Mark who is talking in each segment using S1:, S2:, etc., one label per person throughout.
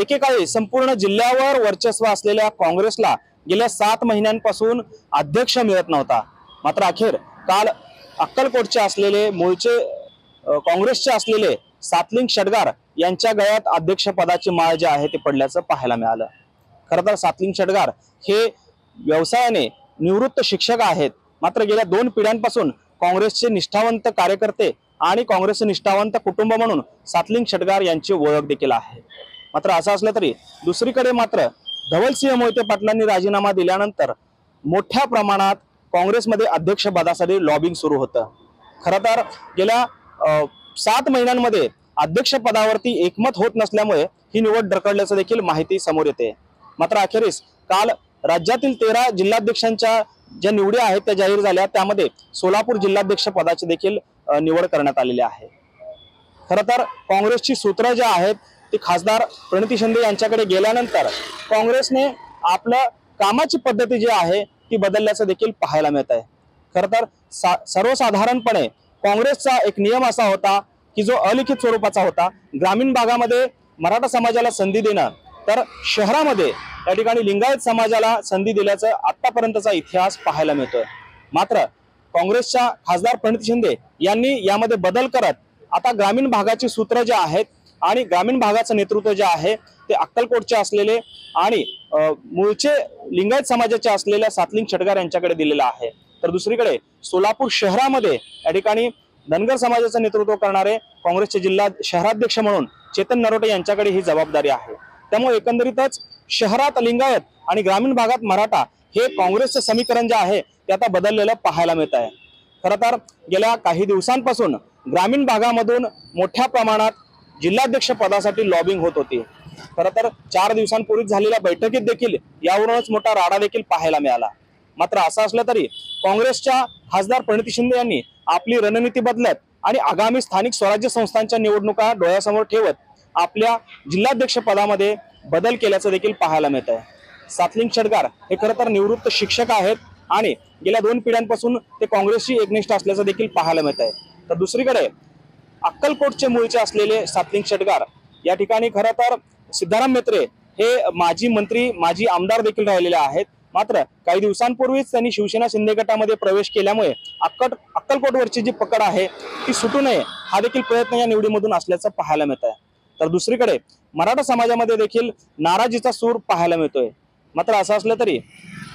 S1: एकेकाळी संपूर्ण जिल्ह्यावर वर्चस्व असलेल्या काँग्रेसला गेल्या 7 महिन्यांपासून अध्यक्ष मिळत नव्हता। मात्र अखेर काल अक्कलकोटचे असलेले मूळचे काँग्रेसचे असलेले सातलिंग शेटगार यांच्या गळ्यात अध्यक्षपदाची माळ जी आहे ते पडल्याचं पाहायला मिळालं। खरं तर सातलिंग शेटगार हे व्यवसायाने निवृत्त शिक्षक आहेत, मात्र गेल्या 2 पिढ्यांपासून काँग्रेसचे निष्ठावंत कार्यकर्ते आणि काँग्रेसचे निष्ठावंत कुटुंब म्हणून सातलिंग शेटगार यांची ओळख देखील आहे। मात्र असं असलं तरी दुसरीकडे मात्र धवलसिंह मोहिते पाटलांनी राजीनामा दिल्यानंतर मोठ्या प्रमाणात काँग्रेसमध्ये अध्यक्षपदासाठी लॉबिंग सुरू होतं। खरं तर गेल्या 7 महिन्यांमध्ये अध्यक्षपदावरती एकमत होत नसल्यामुळे ही निवड ढकलल्याचं देखील माहिती समोर येते। मात्र अखेरीस काल राज्यातील 13 जिल्हाध्यक्षांच्या ज्या निवडी आहेत त्या जाहीर झाल्या, त्यामध्ये सोलापूर जिल्हाध्यक्ष पदाची देखील निवड करण्यात आलेली आहे। खरं तर काँग्रेसची सूत्र जे आहेत ती खासदार प्रणिती शिंदे यांच्याकडे गेल्यानंतर काँग्रेसने आपलं कामाची पद्धती जी आहे ती बदलल्याचं देखील पाहायला मिळत आहे। खरं तर सर्वसाधारणपणे काँग्रेसचा एक नियम असा होता की जो अलिखित स्वरूपाचा होता, ग्रामीण भागामध्ये मराठा समाजाला संधी देणं, तर शहरामध्ये या ठिकाणी लिंगायत समाजाला संधी दिल्याचा आतापर्यंतचा इतिहास पाहायला मिळतोय। मात्र काँग्रेसच्या खासदार प्रणिती शिंदे यांनी यामध्ये बदल करत आता ग्रामीण भागाची सूत्र जे आहेत आणि ग्रामीण भागाचं नेतृत्व जे आहे ते अक्कलकोटचे असलेले आणि मूळचे लिंगायत समाजाचे असलेल्या सातलिंग शेटगार यांच्याकडे दिलेलं आहे। तर दुसरीकडे सोलापूर शहरामध्ये या ठिकाणी धनगर समाजाचं नेतृत्व करणारे काँग्रेसचे शहराध्यक्ष म्हणून चेतन नरोटे यांच्याकडे ही जबाबदारी आहे। त्यामुळे एकंदरीतच शहरात लिंगायत आणि ग्रामीण भागात मराठा हे काँग्रेसचं समीकरण जे आहे ते आता बदललेलं पाहायला मिळत आहे। खरं तर गेल्या काही दिवसांपासून ग्रामीण भागामधून मोठ्या प्रमाणात जिल्हाध्यक्ष पदासाठी लॉबिंग होत होती। खरं तर 4 दिवसांपूर्वी झालेल्या बैठकीत देखील यावरूनच मोठा राडा देखील पाहायला मिळाला। मात्र असं असलं तरी काँग्रेसच्या खासदार प्रणिती शिंदे यांनी आपली रणनीती बदलत आणि आगामी स्थानिक स्वराज्य संस्थांच्या निवडणुका डोळ्यासमोर ठेवत आपल्या जिल्हाध्यक्ष पदामध्ये बदल केल्याचं देखील पाहायला मिळत आहे। सातलिंग शेटगार हे खरं तर निवृत्त शिक्षक आहेत आणि गेल्या 2 पिढ्यांपासून ते काँग्रेसशी एकनिष्ठ असल्याचं देखील पाहायला मिळत आहे। तर दुसरीकडे अक्कलकोटचे मूळचे असलेले सातलिंग शेटगार या ठिकाणी खरं तर सिद्धाराम म्हेत्रे हे माजी मंत्री माजी आमदार देखील राहिलेले आहेत। मात्र काही दिवसांपूर्वीच त्यांनी शिवसेना शिंदे गटामध्ये प्रवेश केल्यामुळे अक्कलकोटवरची जी पकड आहे ती सुटू नये हा देखील प्रयत्न या निवडीमधून असल्याचं पाहायला मिळत आहे। तर दुसरीकडे मराठा समाजामध्ये देखील नाराजीचा सूर पाहायला मिळतोय। मात्र असं असलं तरी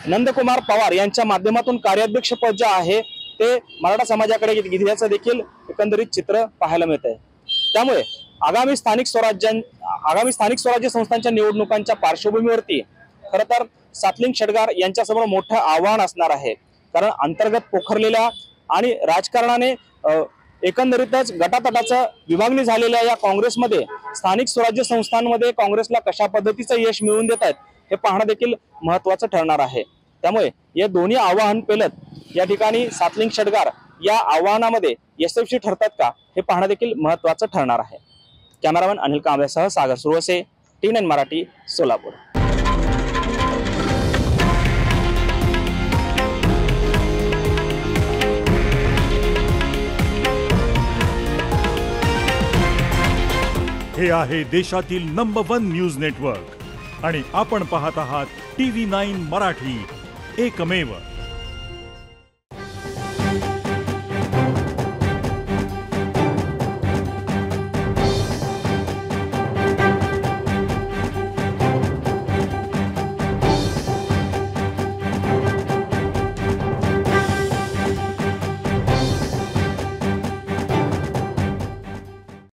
S1: नंदकुमार पवार यांच्या माध्यमातून कार्याध्यक्ष पद जे आहे ते मराठा समाजाकडे घेण्याचं देखील एकंदरीत चित्र पाहायला मिळत आहे। त्यामुळे आगामी स्थानिक स्वराज्य संस्थांच्या निवडणुकांच्या पार्श्वभूमीवरती खरं तर सातलिंग शेटगार यांच्यासमोर मोठं आव्हान असणार आहे। कारण अंतर्गत पोखरलेल्या आणि राजकारणाने एकंदरीतच गटातटाचं विभागणी झालेल्या या काँग्रेसमध्ये स्थानिक स्वराज्य संस्थांमध्ये काँग्रेसला कशा पद्धतीचं यश मिळवून देत आहेत हे पाहणं देखील महत्त्वाचं ठरणार आहे। त्यामुळे या दोन्ही आव्हान पेलत या ठिकाणी सातलिंग शेटगार या आव्हानामध्ये यशस्वी ठरतात का हे पाहणं देखील महत्त्वाचं ठरणार आहे। कॅमेरामॅन अनिल कांबळेसह सागर सुरवसे, TV9 मराठी, सोलापूर।
S2: हे आहे देशातील नंबर 1 न्यूज नेटवर्क आणि आपण पाहत आहात TV9 मराठी, एकमेव।